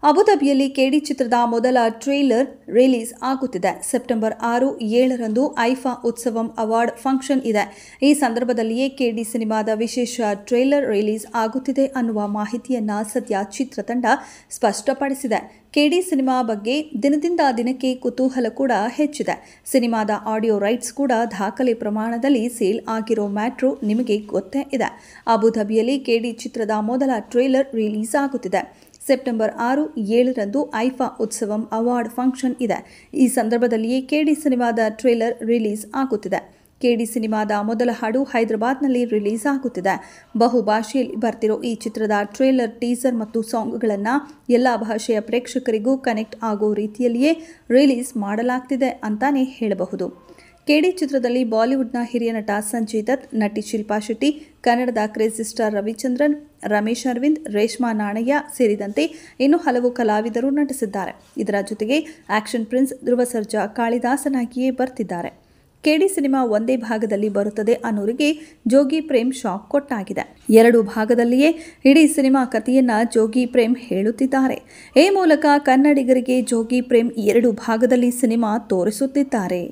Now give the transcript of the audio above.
ಅಬುಧಾಬಿಯಲ್ಲಿ ಕೆಡಿ ಚಿತ್ರದ ಮೊದಲ trailer release ಆಗುತ್ತಿದೆ. ಸೆಪ್ಟೆಂಬರ್ 6, 7ರಂದು ಐಫಾ ಉತ್ಸವಂ ಅವಾರ್ಡ್ ಫಂಕ್ಷನ್ ಇದೆ. ಈ ಸಂದರ್ಭದಲ್ಲಿಯೇ ಕೆಡಿ ಸಿನಿಮಾದ ವಿಶೇಷ ಟ್ರೇಲರ್ ರಿಲೀಸ್ ಆಗುತ್ತಿದೆ ಅನ್ನುವ ಮಾಹಿತಿಯನ್ನ ಸದ್ಯ ಚಿತ್ರತಂಡ ಸ್ಪಷ್ಟಪಡಿಸಿದೆ. ಕೆಡಿ ಸಿನಿಮಾ ಬಗ್ಗೆ ದಿನದಿಂದ ದಿನಕ್ಕೆ ಕುತೂಹಲ ಕೂಡ ಹೆಚ್ಚಿದೆ. ಸಿನಿಮಾದ ಆಡಿಯೋ ರೈಟ್ಸ್ ಕೂಡ ದಾಖಲೆ ಪ್ರಮಾಣದಲ್ಲಿ ಸೇಲ್ ಆಗಿರೋ ಮ್ಯಾಟ್ರು ನಿಮಗೆ ಗೊತ್ತೇ ಇದೆ. ಅಬುಧಾಬಿಯಲ್ಲಿ ಕೆಡಿ ಚಿತ್ರದ ಮೊದಲ ಟ್ರೇಲರ್ ರಿಲೀಸ್ ಆಗುತ್ತಿದೆ. ಸೆಪ್ಟೆಂಬರ್ 6, 7ರಂದು ಐಫಾ ಉತ್ಸವಂ ಅವಾರ್ಡ್ ಫಂಕ್ಷನ್ ಇದೆ. ಈ ಸಂದರ್ಭದಲ್ಲಿಯೇ ಕೆಡಿ ಸಿನಿಮಾದ ಟ್ರೇಲರ್ ರಿಲೀಸ್ ಆಗುತ್ತಿದೆ. ಕೆಡಿ ಸಿನಿಮಾದ ಮೊದಲ ಹಾಡು ಹೈದರಾಬಾದ್ನಲ್ಲಿ ರಿಲೀಸ್ ಆಗುತ್ತಿದೆ. ಬಹು ಭಾಷೆಯಲ್ಲಿ ಬರ್ತಿರೋ ಈ ಚಿತ್ರದ ಟ್ರೇಲರ್, ಟೀಸರ್ ಮತ್ತು ಸಾಂಗ್ಗಳನ್ನು ಎಲ್ಲ ಭಾಷೆಯ ಪ್ರೇಕ್ಷಕರಿಗೂ ಕನೆಕ್ಟ್ ಆಗೋ ರೀತಿಯಲ್ಲಿಯೇ ರಿಲೀಸ್ ಮಾಡಲಾಗ್ತಿದೆ ಅಂತಾನೆ ಹೇಳಬಹುದು. ಕೆಡಿ ಚಿತ್ರದಲ್ಲಿ ಬಾಲಿವುಡ್ನ ಹಿರಿಯ ನಟ ಸಂಜಯ್ ದತ್, ನಟಿ ಶಿಲ್ಪಾ ಶೆಟ್ಟಿ, ಕನ್ನಡದ ಕ್ರೇಜಿ ಸ್ಟಾರ್ ರವಿಚಂದ್ರನ್, ರಮೇಶ್ ಅರವಿಂದ್, ರೇಷ್ಮಾ ನಾಣಯ್ಯ ಸೇರಿದಂತೆ ಇನ್ನೂ ಹಲವು ಕಲಾವಿದರು ನಟಿಸಿದ್ದಾರೆ. ಇದರ ಜೊತೆಗೆ ಆಕ್ಷನ್ ಪ್ರಿನ್ಸ್ ಧ್ರುವ ಸರ್ಜಾ ಕಾಳಿದಾಸನಾಗಿಯೇ ಬರ್ತಿದ್ದಾರೆ. ಕೆಡಿ ಸಿನಿಮಾ ಒಂದೇ ಭಾಗದಲ್ಲಿ ಬರುತ್ತದೆ ಅನ್ನೋರಿಗೆ ಜೋಗಿ ಪ್ರೇಮ್ ಶಾಕ್ ಕೊಟ್ಟಾಗಿದೆ. 2 ಭಾಗದಲ್ಲಿಯೇ ಇಡೀ ಸಿನಿಮಾ ಕಥೆಯನ್ನ ಜೋಗಿ ಪ್ರೇಮ್ ಹೇಳುತ್ತಿದ್ದಾರೆ. ಈ ಮೂಲಕ ಕನ್ನಡಿಗರಿಗೆ ಜೋಗಿ ಪ್ರೇಮ್ 2 ಭಾಗದಲ್ಲಿ ಸಿನಿಮಾ ತೋರಿಸುತ್ತಿದ್ದಾರೆ.